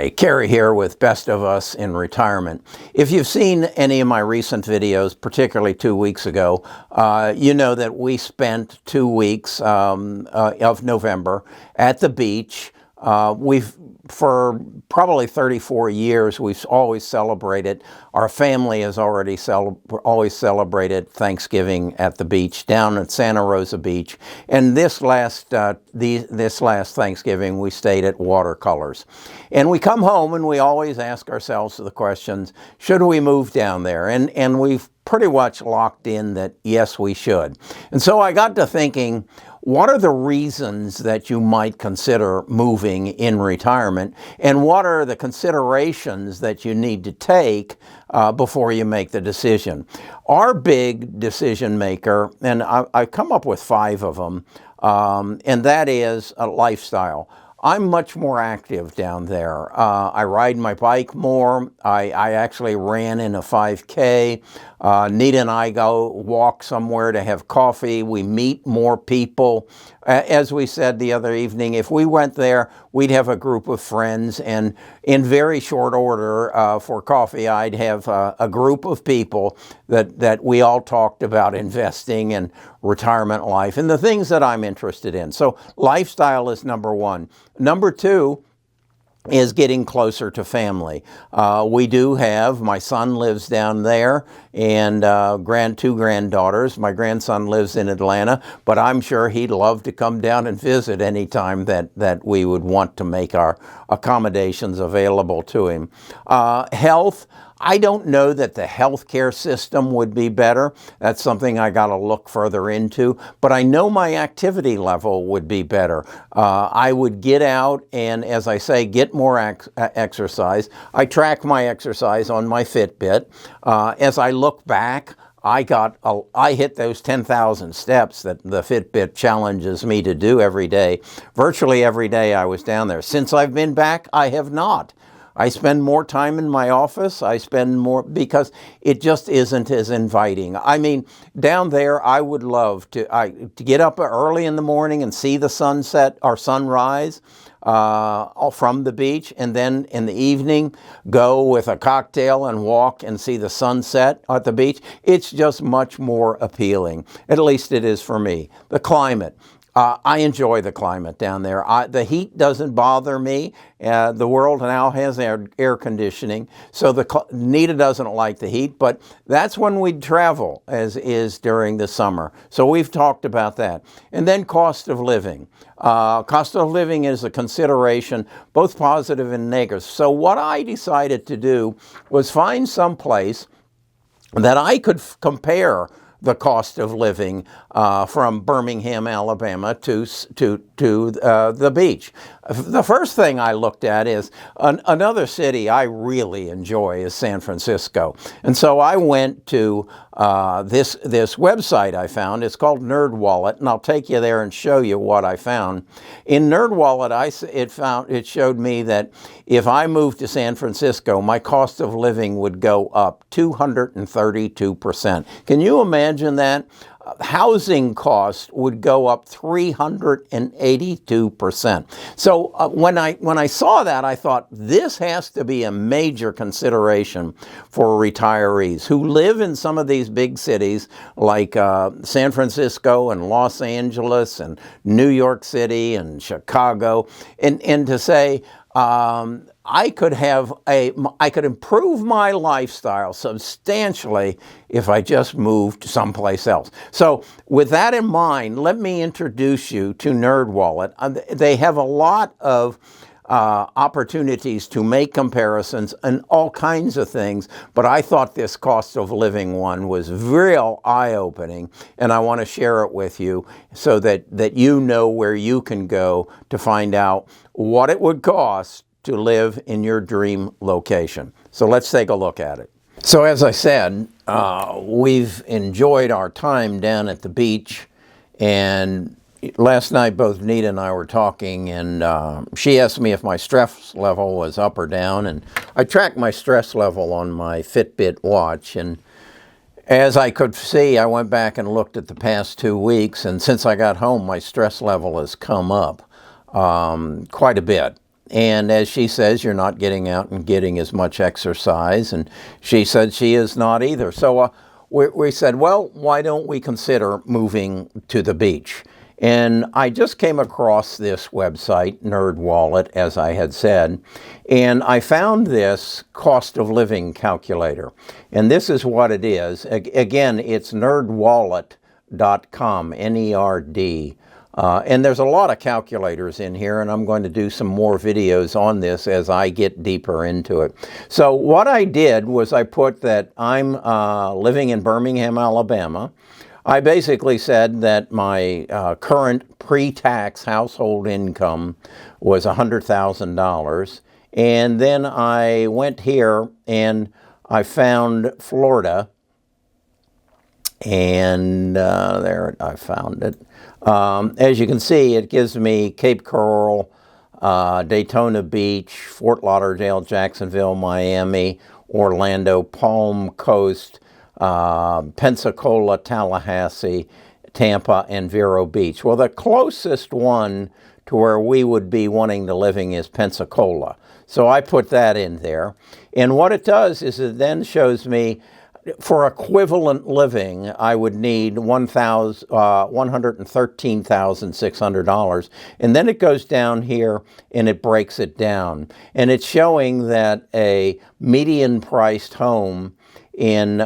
Hey, Kerry here with Best of Us in Retirement. If you've seen any of my recent videos, particularly 2 weeks ago, you know that we spent 2 weeks of November at the beach. For probably 34 years, we've always celebrated. Our family has always celebrated Thanksgiving at the beach down at Santa Rosa Beach. And this last Thanksgiving, we stayed at Watercolors. And we come home and we always ask ourselves the questions: should we move down there? And we've pretty much locked in that yes, we should. And so I got to thinking, what are the reasons that you might consider moving in retirement? And what are the considerations that you need to take before you make the decision? Our big decision maker, and I've come up with 5 of them, and that is a lifestyle. I'm much more active down there. I ride my bike more. I actually ran in a 5K. Nita and I go walk somewhere to have coffee. We meet more people. As we said the other evening, if we went there, we'd have a group of friends, and in very short order for coffee, I'd have a group of people that we all talked about investing and retirement life and the things that I'm interested in. So lifestyle is number 1. Number 2 is getting closer to family. We do have, my son lives down there, and 2 granddaughters. My grandson lives in Atlanta, but I'm sure he'd love to come down and visit anytime that we would want to make our accommodations available to him. Health. I don't know that the healthcare system would be better. That's something I got to look further into. But I know my activity level would be better. I would get out and, as I say, get more exercise. I track my exercise on my Fitbit. As I look back, I hit those 10,000 steps that the Fitbit challenges me to do every day. Virtually every day I was down there. Since I've been back, I have not. I spend more time in my office. I spend more because it just isn't as inviting. I mean, down there, I would love to get up early in the morning and see the sunset or sunrise from the beach, and then in the evening go with a cocktail and walk and see the sunset at the beach. It's just much more appealing. At least it is for me. The climate. I enjoy the climate down there. The heat doesn't bother me. The world now has air conditioning, so Nita doesn't like the heat, but that's when we travel, as is during the summer. So we've talked about that. And then cost of living. Cost of living is a consideration, both positive and negative. So what I decided to do was find some place that I could compare the cost of living from Birmingham, Alabama to the beach. The first thing I looked at is another city I really enjoy is San Francisco. And so I went to this website I found. It's called NerdWallet, and I'll take you there and show you what I found. In NerdWallet, it showed me that if I moved to San Francisco, my cost of living would go up 232%. Can you imagine that? Housing costs would go up 382%. So when I saw that, I thought this has to be a major consideration for retirees who live in some of these big cities like San Francisco and Los Angeles and New York City and Chicago, and to say, I could improve my lifestyle substantially if I just moved someplace else. So with that in mind, let me introduce you to NerdWallet. They have a lot of opportunities to make comparisons and all kinds of things, but I thought this cost of living one was real eye-opening, and I want to share it with you so that you know where you can go to find out what it would cost to live in your dream location. So let's take a look at it. So as I said, we've enjoyed our time down at the beach, and last night both Nita and I were talking, and she asked me if my stress level was up or down, and I tracked my stress level on my Fitbit watch, and as I could see, I went back and looked at the past 2 weeks, and since I got home, my stress level has come up quite a bit. And as she says, you're not getting out and getting as much exercise. And she said she is not either. So we said, well, why don't we consider moving to the beach? And I just came across this website, NerdWallet, as I had said, and I found this cost of living calculator. And this is what it is. Again, it's nerdwallet.com, N-E-R-D. And there's a lot of calculators in here, and I'm going to do some more videos on this as I get deeper into it. So what I did was I put that I'm living in Birmingham, Alabama. I basically said that my current pre-tax household income was $100,000. And then I went here and I found Florida. And there I found it. As you can see, it gives me Cape Coral, Daytona Beach, Fort Lauderdale, Jacksonville, Miami, Orlando, Palm Coast, Pensacola, Tallahassee, Tampa, and Vero Beach. Well, the closest one to where we would be wanting to living is Pensacola. So I put that in there. And what it does is it then shows me for equivalent living, I would need $113,600. And then it goes down here and it breaks it down. And it's showing that a median priced home in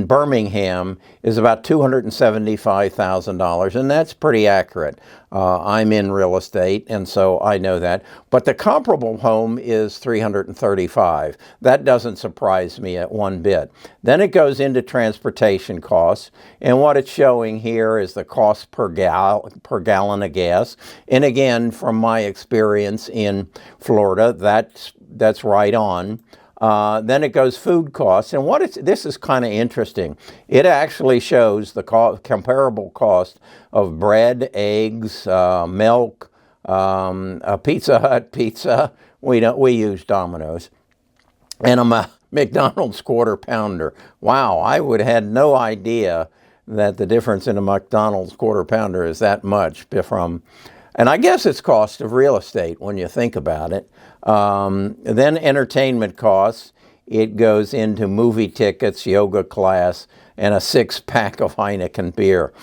Birmingham is about $275,000, and that's pretty accurate. I'm in real estate, and so I know that. But the comparable home is $335,000. That doesn't surprise me at one bit. Then it goes into transportation costs, and what it's showing here is the cost per gallon of gas. And again, from my experience in Florida, that's right on. Then it goes food costs, and this is kind of interesting. It actually shows the comparable cost of bread, eggs, milk, a Pizza Hut pizza. We use Domino's, and a McDonald's Quarter Pounder. Wow, I would have had no idea that the difference in a McDonald's Quarter Pounder is that much from. And I guess it's cost of real estate when you think about it. Then entertainment costs. It goes into movie tickets, yoga class, and a 6-pack of Heineken beer.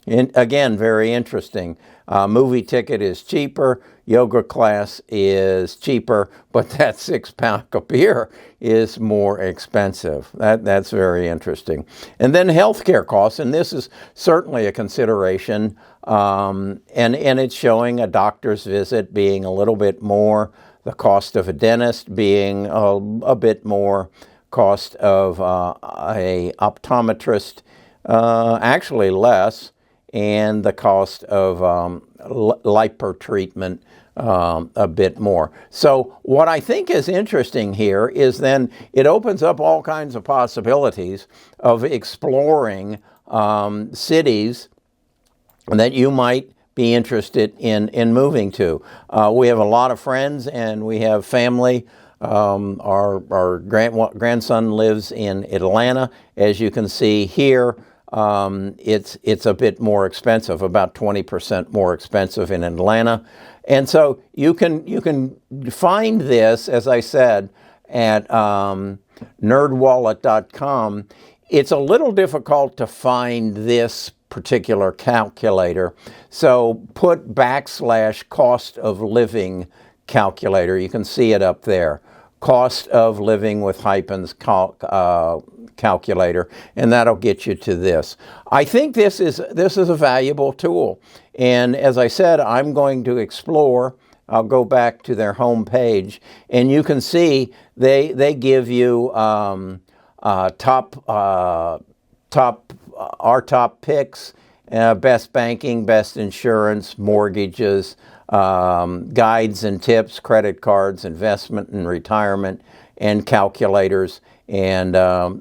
And again, very interesting. Movie ticket is cheaper, yoga class is cheaper, but that 6-pack of beer is more expensive. That's very interesting. And then healthcare costs, and this is certainly a consideration. And it's showing a doctor's visit being a little bit more, the cost of a dentist being a bit more, cost of a optometrist actually less, and the cost of lipo treatment a bit more. So what I think is interesting here is then it opens up all kinds of possibilities of exploring cities that you might be interested in moving to. We have a lot of friends and we have family. Our grandson lives in Atlanta. As you can see here, it's a bit more expensive, about 20% more expensive in Atlanta. And so you can find this, as I said, at nerdwallet.com. It's a little difficult to find this particular calculator, so put / cost of living calculator. You can see it up there. Cost of living with hyphens calculator, and that'll get you to this. I think this is a valuable tool, and as I said, I'm going to explore. I'll go back to their home page, and you can see they give you our top picks, best banking, best insurance, mortgages, guides and tips, credit cards, investment and retirement, and calculators. And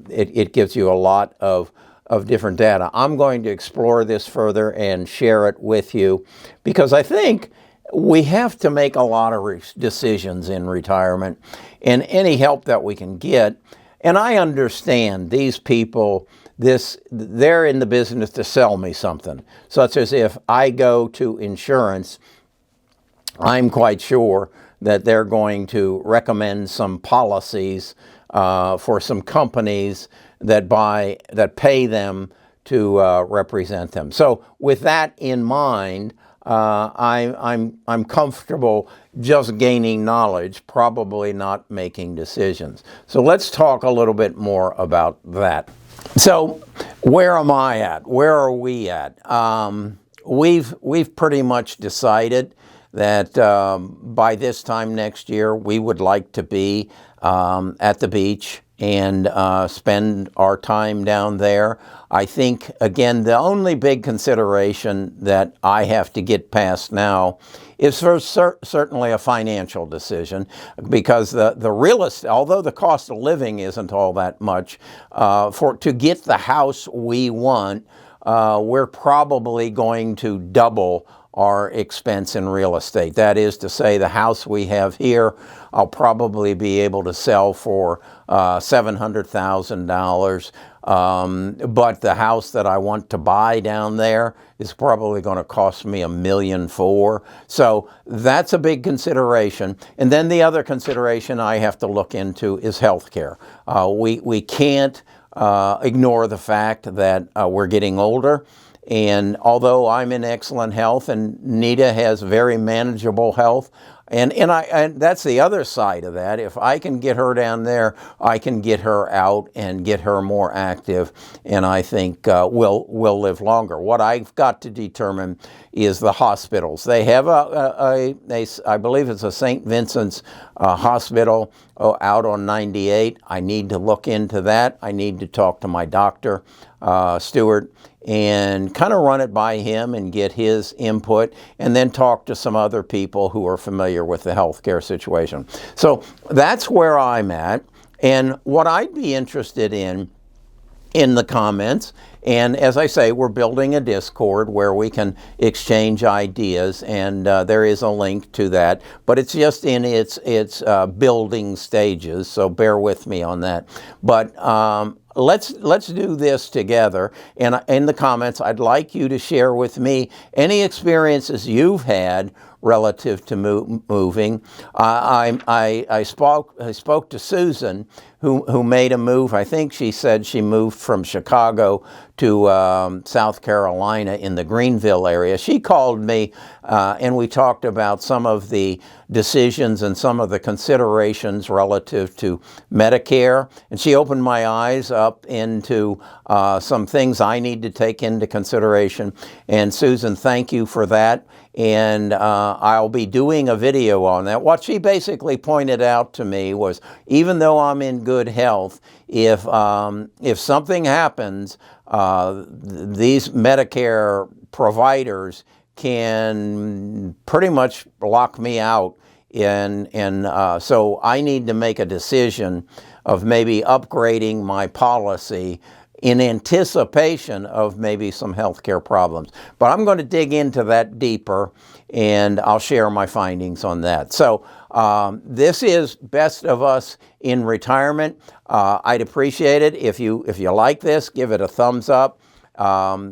it gives you a lot of different data. I'm going to explore this further and share it with you because I think we have to make a lot of decisions in retirement, and any help that we can get. And I understand these people, they're in the business to sell me something, such as if I go to insurance I'm quite sure that they're going to recommend some policies for some companies that pay them to represent them. So with that in mind, I'm comfortable just gaining knowledge, probably not making decisions. So let's talk a little bit more about that. So where am I at? Where are we at? We've pretty much decided that by this time next year we would like to be at the beach and spend our time down there. I think, again, the only big consideration that I have to get past now is certainly a financial decision, because the real estate, although the cost of living isn't all that much, to get the house we want, we're probably going to double our expense in real estate. That is to say, the house we have here, I'll probably be able to sell for $700,000. But the house that I want to buy down there is probably going to cost me $1.4 million. So that's a big consideration. And then the other consideration I have to look into is health care. We can't ignore the fact that we're getting older. And although I'm in excellent health and Nita has very manageable health, and that's the other side of that. If I can get her down there, I can get her out and get her more active, and I think we'll live longer. What I've got to determine is the hospitals. They have I believe it's a St. Vincent's hospital out on 98. I need to look into that. I need to talk to my doctor, Stewart, and kind of run it by him and get his input, and then talk to some other people who are familiar with the healthcare situation. So that's where I'm at, and what I'd be interested in the comments, and as I say, we're building a Discord where we can exchange ideas, and there is a link to that, but it's just in its building stages, so bear with me on that. But let's do this together. And in the comments, I'd like you to share with me any experiences you've had relative to moving. I spoke to Susan, who made a move. I think she said she moved from Chicago to South Carolina in the Greenville area. She called me and we talked about some of the decisions and some of the considerations relative to Medicare. And she opened my eyes up into some things I need to take into consideration. And Susan, thank you for that. And I'll be doing a video on that. What she basically pointed out to me was, even though I'm in good health, if something happens, these Medicare providers can pretty much lock me out. So I need to make a decision of maybe upgrading my policy in anticipation of maybe some healthcare problems. But I'm going to dig into that deeper, and I'll share my findings on that. So this is Best of Us in Retirement. I'd appreciate it if you like this, give it a thumbs up,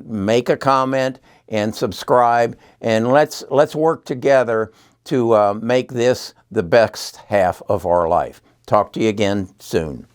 make a comment, and subscribe. And let's work together to make this the best half of our life. Talk to you again soon.